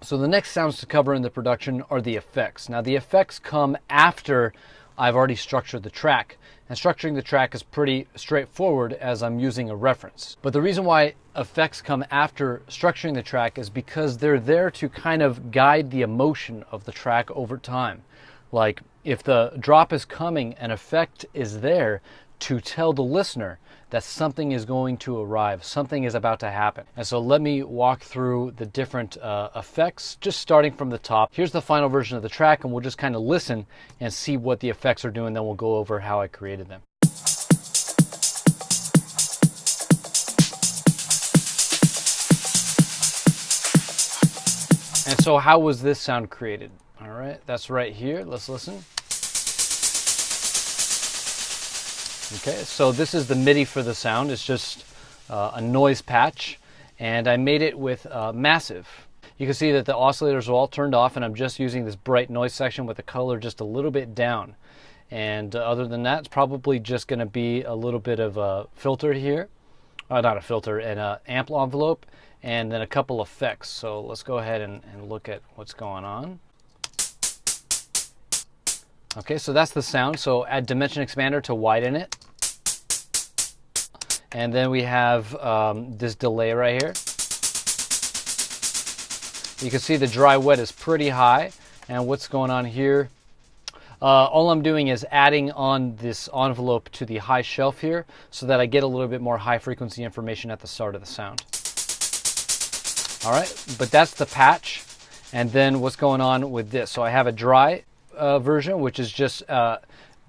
So the next sounds to cover in the production are the effects. Now the effects come after I've already structured the track. And structuring the track is pretty straightforward as I'm using a reference. But the reason why effects come after structuring the track is because they're there to kind of guide the emotion of the track over time. Like if the drop is coming, an effect is there to tell the listener that something is going to arrive, something is about to happen. And so let me walk through the different effects, just starting from the top. Here's the final version of the track, and we'll just kind of listen and see what the effects are doing, then we'll go over how I created them. And so how was this sound created? All right, that's right here. Let's listen. Okay, so this is the MIDI for the sound. It's just a noise patch, and I made it with Massive. You can see that the oscillators are all turned off, and I'm just using this bright noise section with the color just a little bit down. And other than that, it's probably just going to be a little bit of a filter here. Not a filter, an amp envelope, and then a couple effects. So let's go ahead and look at what's going on. Okay, so that's the sound. So add Dimension Expander to widen it. And then we have this delay right here. You can see the dry wet is pretty high. And what's going on here? All I'm doing is adding on this envelope to the high shelf here so that I get a little bit more high frequency information at the start of the sound. All right, but that's the patch. And then what's going on with this? So I have a dry version, which is just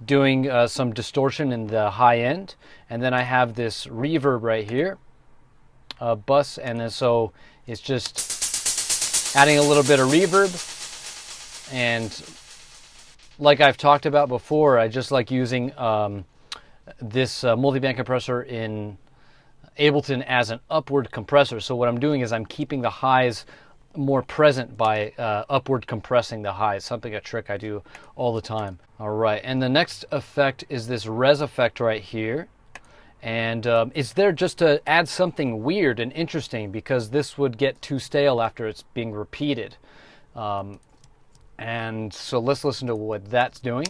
doing some distortion in the high end, and then I have this reverb right here, bus, and then so it's just adding a little bit of reverb. And like I've talked about before, I just like using this multiband compressor in Ableton as an upward compressor. So what I'm doing is I'm keeping the highs more present by upward compressing the highs, a trick I do all the time. All right, and the next effect is this res effect right here, and it's there just to add something weird and interesting because this would get too stale after it's being repeated. And so let's listen to what that's doing.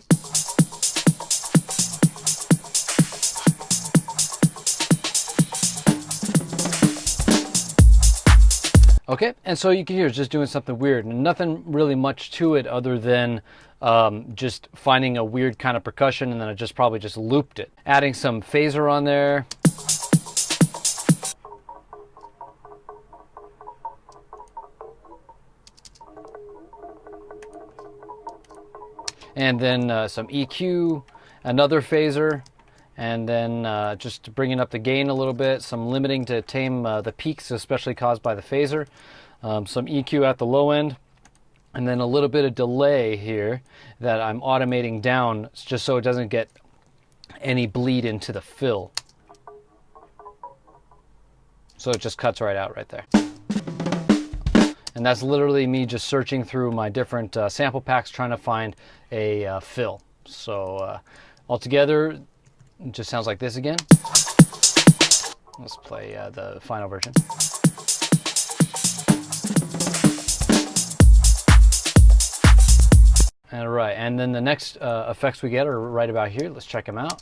Okay, and so you can hear it's just doing something weird, and nothing really much to it other than just finding a weird kind of percussion, and then I just probably just looped it. Adding some phaser on there. And then some EQ, another phaser. And then just bringing up the gain a little bit, some limiting to tame the peaks, especially caused by the phaser, some EQ at the low end, and then a little bit of delay here that I'm automating down just so it doesn't get any bleed into the fill. So it just cuts right out right there. And that's literally me just searching through my different sample packs trying to find a fill. So altogether, it just sounds like this again. Let's play the final version. All right, and then the next effects we get are right about here. Let's check them out.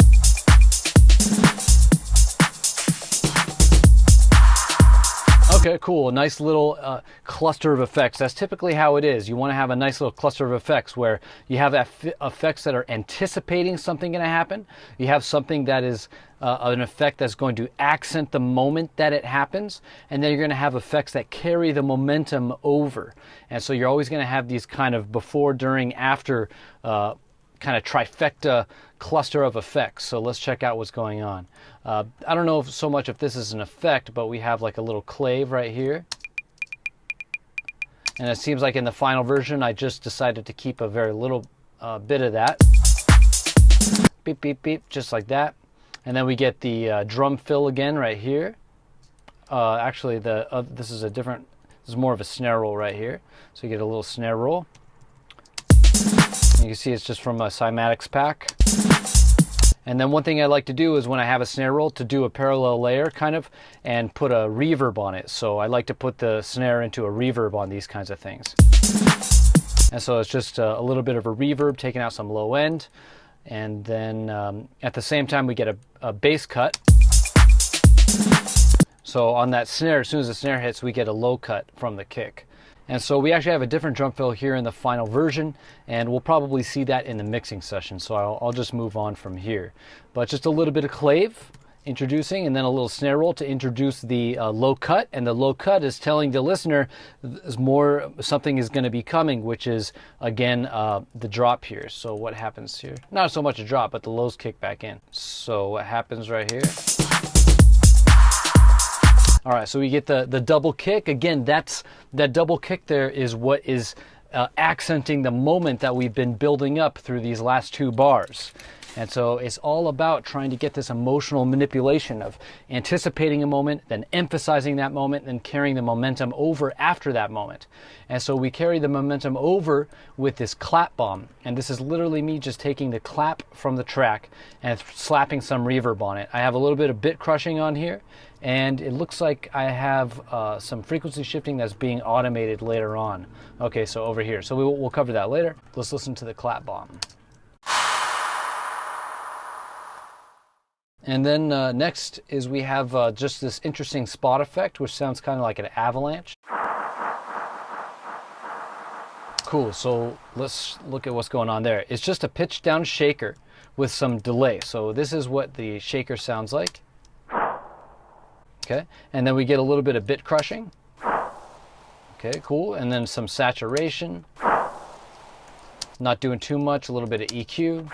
Okay, cool. A nice little cluster of effects. That's typically how it is. You want to have a nice little cluster of effects where you have effects that are anticipating something going to happen. You have something that is an effect that's going to accent the moment that it happens. And then you're going to have effects that carry the momentum over. And so you're always going to have these kind of before, during, after kind of trifecta cluster of effects. So let's check out what's going on. I don't know so much if this is an effect, but we have like a little clave right here. And it seems like in the final version, I just decided to keep a very little bit of that. Beep, beep, beep, just like that. And then we get the drum fill again right here. Actually, this is more of a snare roll right here. So you get a little snare roll. You can see it's just from a Cymatics pack. And then one thing I like to do is when I have a snare roll to do a parallel layer kind of and put a reverb on it. So I like to put the snare into a reverb on these kinds of things. And so it's just a little bit of a reverb, taking out some low end. And then at the same time we get a bass cut. So on that snare, as soon as the snare hits, we get a low cut from the kick. And so we actually have a different drum fill here in the final version, and we'll probably see that in the mixing session. So I'll just move on from here. But just a little bit of clave introducing, and then a little snare roll to introduce the low cut. And the low cut is telling the listener something is going to be coming, which is, again, the drop here. So what happens here? Not so much a drop, but the lows kick back in. So what happens right here? All right, so we get the double kick. Again, that double kick there is what is accenting the moment that we've been building up through these last two bars. And so it's all about trying to get this emotional manipulation of anticipating a moment, then emphasizing that moment, then carrying the momentum over after that moment. And so we carry the momentum over with this clap bomb. And this is literally me just taking the clap from the track and slapping some reverb on it. I have a little bit of bit crushing on here, and it looks like I have some frequency shifting that's being automated later on. Okay, so over here. So we'll cover that later. Let's listen to the clap bomb. And then next is we have just this interesting spot effect, which sounds kind of like an avalanche. Cool, so let's look at what's going on there. It's just a pitch down shaker with some delay. So this is what the shaker sounds like. Okay, and then we get a little bit of bit crushing. Okay, cool, and then some saturation. Not doing too much, a little bit of EQ.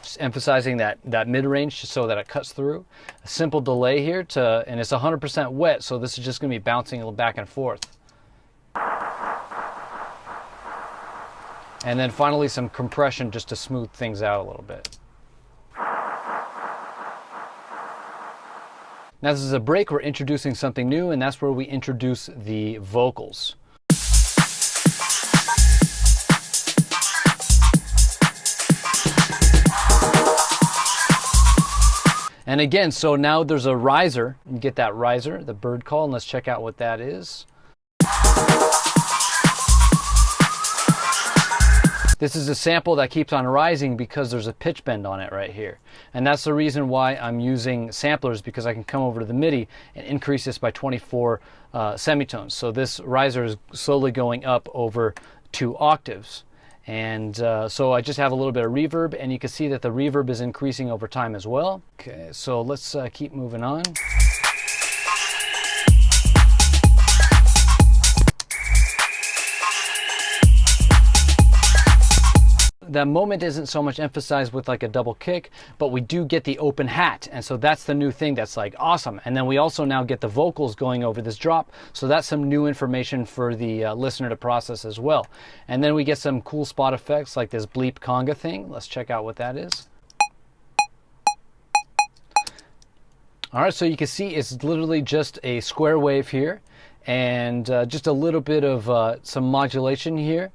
Just emphasizing that mid-range so that it cuts through. A simple delay here and it's 100% wet, so this is just going to be bouncing back and forth. And then finally some compression just to smooth things out a little bit. Now this is a break, we're introducing something new, and that's where we introduce the vocals. And again, so now there's a riser. You get that riser, the bird call, and let's check out what that is. This is a sample that keeps on rising because there's a pitch bend on it right here. And that's the reason why I'm using samplers, because I can come over to the MIDI and increase this by 24 semitones. So this riser is slowly going up over 2 octaves. And so I just have a little bit of reverb, and you can see that the reverb is increasing over time as well. Okay, so let's keep moving on. That moment isn't so much emphasized with like a double kick, but we do get the open hat. And so that's the new thing that's like awesome. And then we also now get the vocals going over this drop. So that's some new information for the listener to process as well. And then we get some cool spot effects like this bleep conga thing. Let's check out what that is. All right, so you can see it's literally just a square wave here and just a little bit of some modulation here.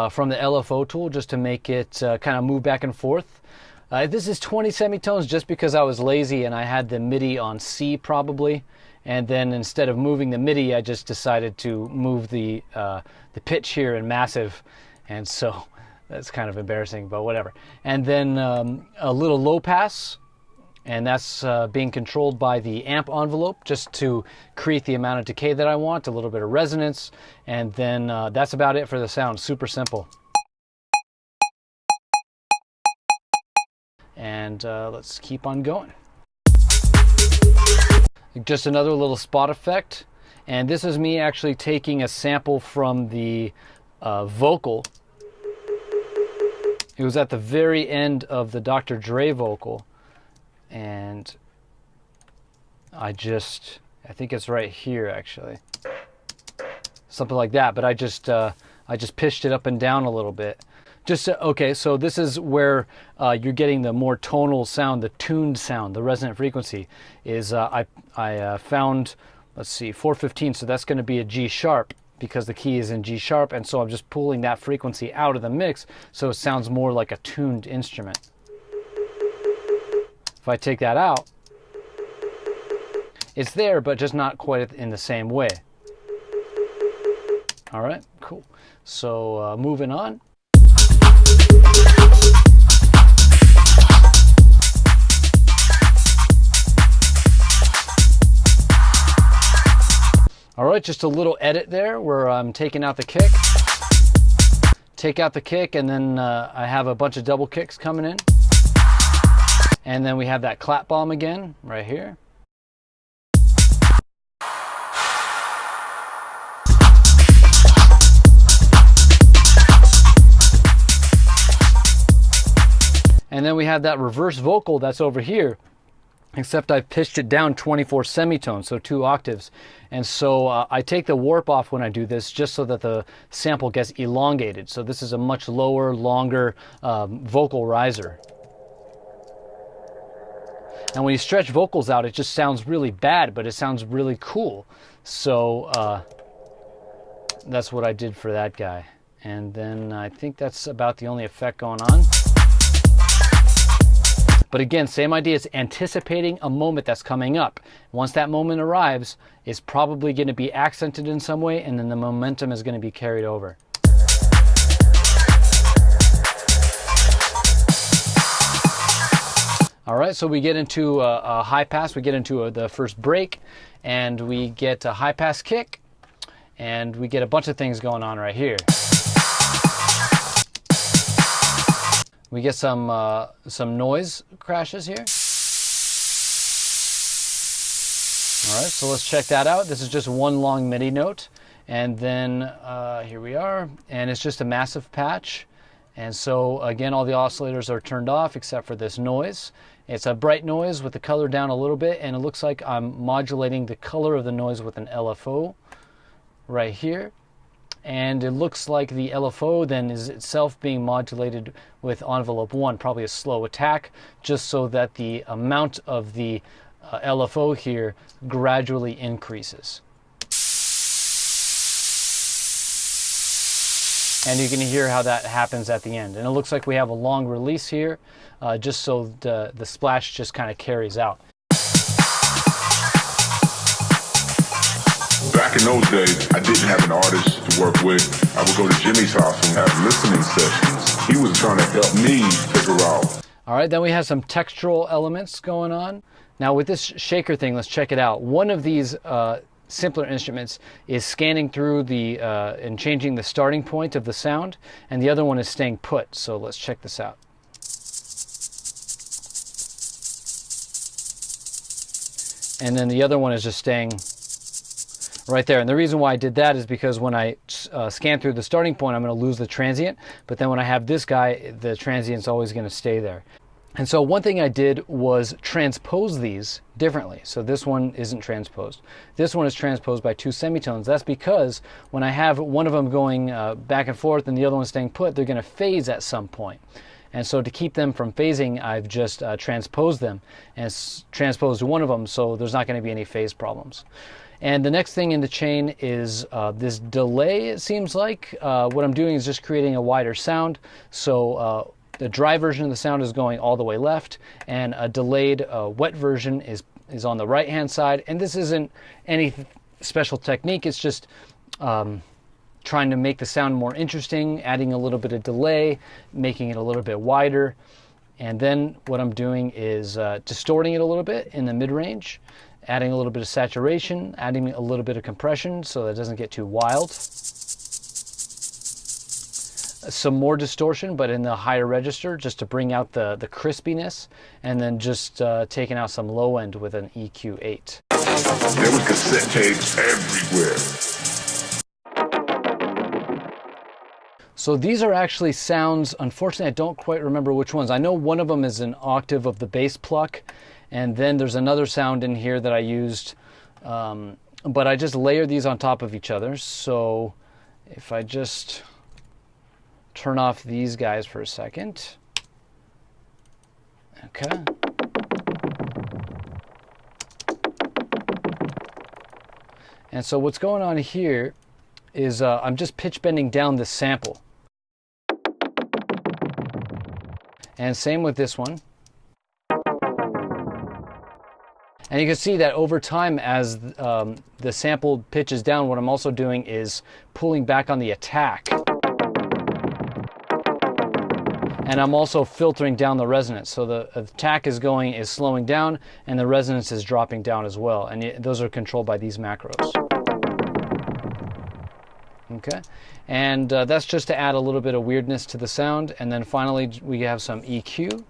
From the LFO tool just to make it kind of move back and forth. This is 20 semitones just because I was lazy and I had the MIDI on C probably, and then instead of moving the MIDI I just decided to move the pitch here in massive, and so that's kind of embarrassing, but whatever. And then a little low pass, and that's being controlled by the amp envelope just to create the amount of decay that I want, a little bit of resonance, and then that's about it for the sound. Super simple. And let's keep on going. Just another little spot effect, and this is me actually taking a sample from the vocal. It was at the very end of the Dr. Dre vocal. And I think it's right here actually, something like that. But I just pitched it up and down a little bit. Okay, so this is where you're getting the more tonal sound, the tuned sound, the resonant frequency. Is I found, let's see, 415. So that's going to be a G sharp because the key is in G sharp, and so I'm just pulling that frequency out of the mix so it sounds more like a tuned instrument. If I take that out, it's there, but just not quite in the same way. All right, cool. So moving on. All right, just a little edit there where I'm taking out the kick. Take out the kick, and then I have a bunch of double kicks coming in. And then we have that clap bomb again, right here. And then we have that reverse vocal that's over here, except I've pitched it down 24 semitones, so 2 octaves. And so I take the warp off when I do this just so that the sample gets elongated. So this is a much lower, longer vocal riser. And when you stretch vocals out, it just sounds really bad, but it sounds really cool. So that's what I did for that guy. And then I think that's about the only effect going on. But again, same idea, it's anticipating a moment that's coming up. Once that moment arrives, it's probably going to be accented in some way, and then the momentum is going to be carried over. All right, so we get into a high pass, we get into the first break, and we get a high pass kick, and we get a bunch of things going on right here. We get some noise crashes here. All right, so let's check that out. This is just one long MIDI note, and then here we are, and it's just a massive patch. And so again, all the oscillators are turned off except for this noise. It's a bright noise with the color down a little bit, and it looks like I'm modulating the color of the noise with an LFO right here. And it looks like the LFO then is itself being modulated with envelope 1, probably a slow attack, just so that the amount of the LFO here gradually increases. And you can hear how that happens at the end. And it looks like we have a long release here, just so the splash just kind of carries out. Back in those days, I didn't have an artist to work with. I would go to Jimmy's house and have listening sessions. He was trying to help me figure out. All right, then we have some textural elements going on. Now with this shaker thing, let's check it out. One of these simpler instruments is scanning through the and changing the starting point of the sound, and the other one is staying put. So let's check this out. And then the other one is just staying right there. And the reason why I did that is because when I scan through the starting point, I'm going to lose the transient. But then when I have this guy, the transient's always going to stay there. And so one thing I did was transpose these differently. So this one isn't transposed. This one is transposed by 2 semitones. That's because when I have one of them going back and forth and the other one staying put, they're going to phase at some point. And so to keep them from phasing, I've just transposed them and transposed one of them, so there's not going to be any phase problems. And the next thing in the chain is this delay, it seems like. What I'm doing is just creating a wider sound. So the dry version of the sound is going all the way left, and a delayed wet version is on the right-hand side. And this isn't any special technique. It's just trying to make the sound more interesting, adding a little bit of delay, making it a little bit wider. And then what I'm doing is distorting it a little bit in the mid-range, adding a little bit of saturation, adding a little bit of compression so that it doesn't get too wild. Some more distortion, but in the higher register, just to bring out the crispiness, and then just taking out some low end with an EQ8. There was cassette tapes everywhere. So these are actually sounds, unfortunately I don't quite remember which ones. I know one of them is an octave of the bass pluck, and then there's another sound in here that I used, but I just layer these on top of each other. So if I just turn off these guys for a second. Okay. And so what's going on here is I'm just pitch bending down this sample. And same with this one. And you can see that over time, as the sample pitches down, what I'm also doing is pulling back on the attack. And I'm also filtering down the resonance. So the attack is slowing down, and the resonance is dropping down as well. And those are controlled by these macros. Okay, and that's just to add a little bit of weirdness to the sound. And then finally, we have some EQ.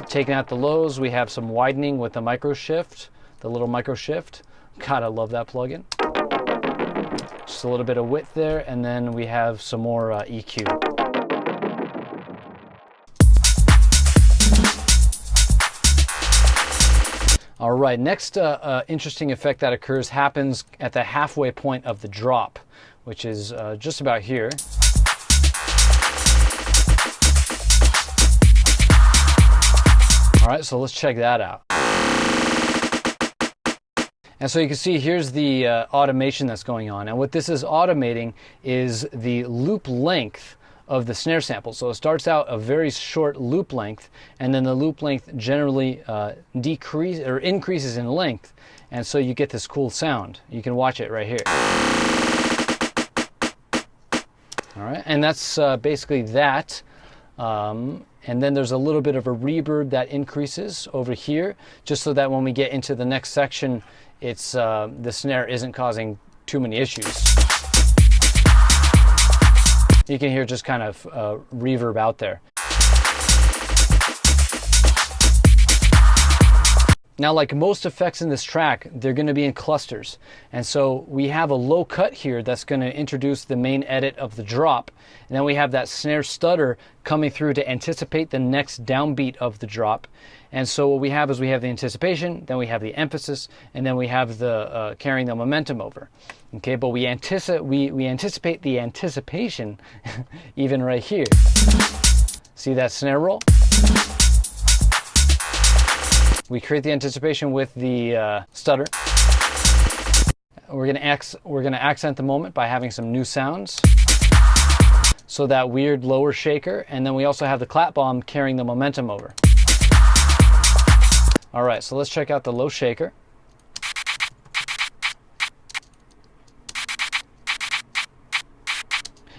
Taking out the lows, we have some widening with the micro shift, the little micro shift. God, I love that plugin. Just a little bit of width there, and then we have some more EQ. All right, next interesting effect that happens at the halfway point of the drop, which is just about here. All right, so let's check that out. And so you can see here's the automation that's going on. And what this is automating is the loop length of the snare sample. So it starts out a very short loop length, and then the loop length generally increases in length, and so you get this cool sound. You can watch it right here. All right, and that's basically that. And then there's a little bit of a reverb that increases over here, just so that when we get into the next section, it's the snare isn't causing too many issues. You can hear just kind of reverb out there. Now, like most effects in this track, they're going to be in clusters. And so we have a low cut here that's going to introduce the main edit of the drop. And then we have that snare stutter coming through to anticipate the next downbeat of the drop. And so what we have is we have the anticipation, then we have the emphasis, and then we have the carrying the momentum over. Okay, but we anticipate the anticipation even right here. See that snare roll? We create the anticipation with the stutter. We're going to accent the moment by having some new sounds. So that weird lower shaker, and then we also have the clap bomb carrying the momentum over. All right, so let's check out the low shaker.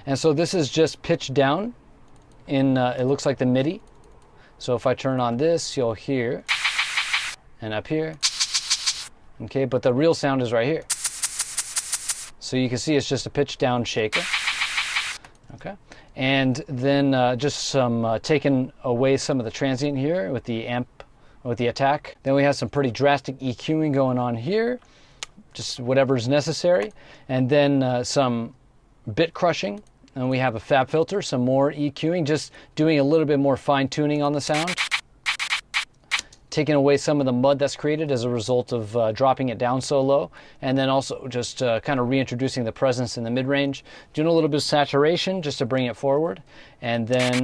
And so this is just pitched down in, it looks like the MIDI. So if I turn on this, you'll hear, and up here. Okay, but the real sound is right here. So you can see it's just a pitch down shaker. Okay, and then just some taking away some of the transient here with the amp, with the attack. Then we have some pretty drastic EQing going on here, just whatever's necessary. And then some bit crushing. And we have a fab filter, some more EQing, just doing a little bit more fine tuning on the sound. Taking away some of the mud that's created as a result of dropping it down so low, and then also just kind of reintroducing the presence in the mid-range, doing a little bit of saturation just to bring it forward, and then,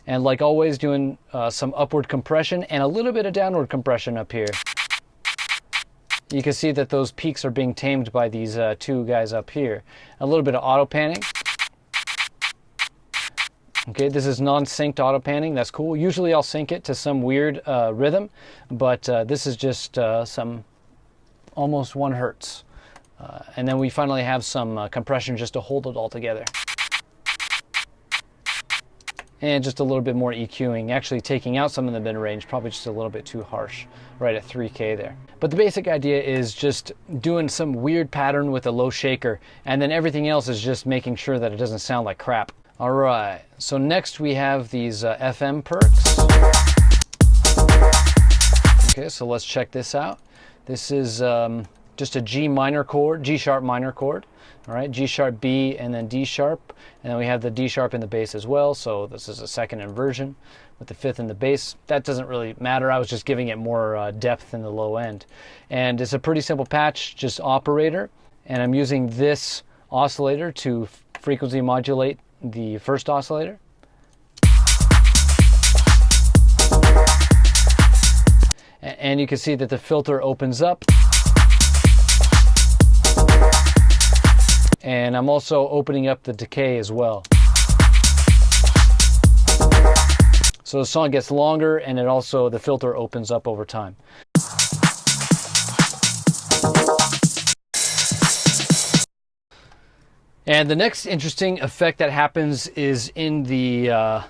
and like always, doing some upward compression and a little bit of downward compression up here. You can see that those peaks are being tamed by these two guys up here. A little bit of auto panning. Okay, this is non-synced auto panning. That's cool. Usually I'll sync it to some weird rhythm, but this is just some almost 1 hertz. And then we finally have some compression just to hold it all together. And just a little bit more EQing, actually taking out some of the mid-range, probably just a little bit too harsh, right at 3K there. But the basic idea is just doing some weird pattern with a low shaker, and then everything else is just making sure that it doesn't sound like crap. All right, so next we have these FM perks. Okay, so let's check this out. This is just a G minor chord, G sharp minor chord. All right, G sharp, B, and then D sharp. And then we have the D sharp in the bass as well. So this is a second inversion with the 5th in the bass. That doesn't really matter. I was just giving it more depth in the low end. And it's a pretty simple patch, just operator. And I'm using this oscillator to frequency modulate the first oscillator. And you can see that the filter opens up. And I'm also opening up the decay as well. So the song gets longer, and it also, the filter opens up over time. And the next interesting effect that happens is in the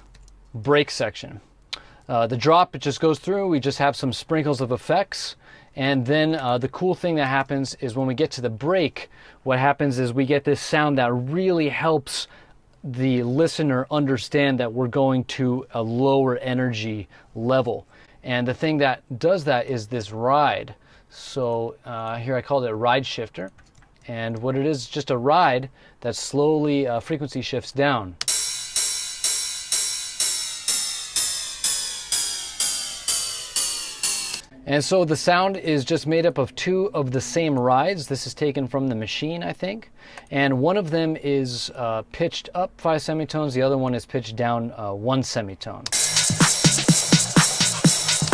break section. The drop, it just goes through, we just have some sprinkles of effects, and then the cool thing that happens is when we get to the break, what happens is we get this sound that really helps the listener understand that we're going to a lower energy level. And the thing that does that is this ride. So here I called it ride shifter. And what it is just a ride that slowly frequency shifts down. And so the sound is just made up of two of the same rides. This is taken from the machine, I think. And one of them is pitched up 5 semitones. The other one is pitched down 1 semitone.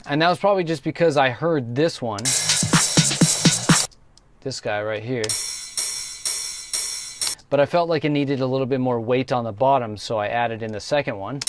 And that was probably just because I heard this one, this guy right here. But I felt like it needed a little bit more weight on the bottom, so I added in the second one.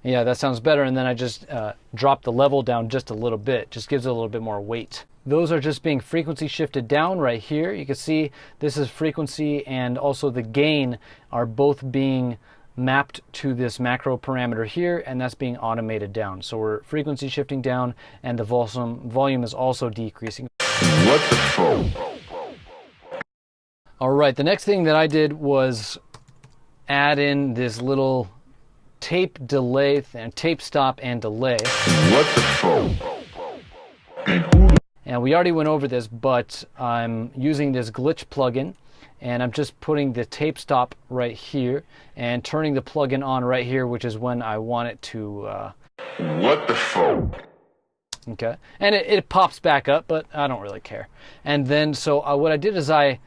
Yeah, that sounds better, and then I just dropped the level down just a little bit. Just gives it a little bit more weight. Those are just being frequency shifted down right here. You can see this is frequency, and also the gain are both being mapped to this macro parameter here, and that's being automated down. So we're frequency shifting down, and the volume is also decreasing. What the fuck? All right, the next thing that I did was add in this little tape delay and tape stop and delay. What the fuck? And we already went over this, but I'm using this glitch plugin, and I'm just putting the tape stop right here and turning the plugin on right here, which is when I want it to What the fuck? Okay, and it pops back up, but I don't really care. And then so what I did is I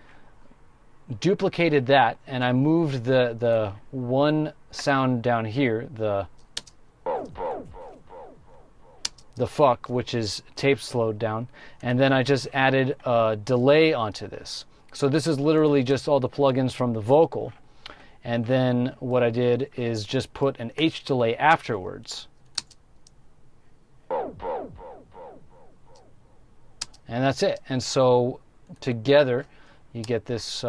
duplicated that, and I moved the one sound down here, the fuck, which is tape slowed down, and then I just added a delay onto this. So this is literally just all the plugins from the vocal, and then what I did is just put an H delay afterwards. And that's it. And so together you get this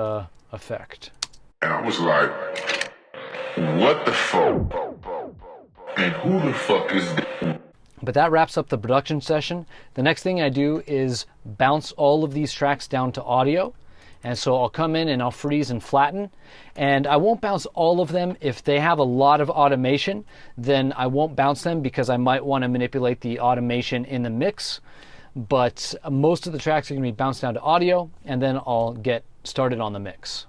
effect. And I was like, what the fuck? And who the fuck is that? But that wraps up the production session. The next thing I do is bounce all of these tracks down to audio. And so I'll come in and I'll freeze and flatten. And I won't bounce all of them. If they have a lot of automation, then I won't bounce them because I might want to manipulate the automation in the mix. But most of the tracks are going to be bounced down to audio, and then I'll get started on the mix.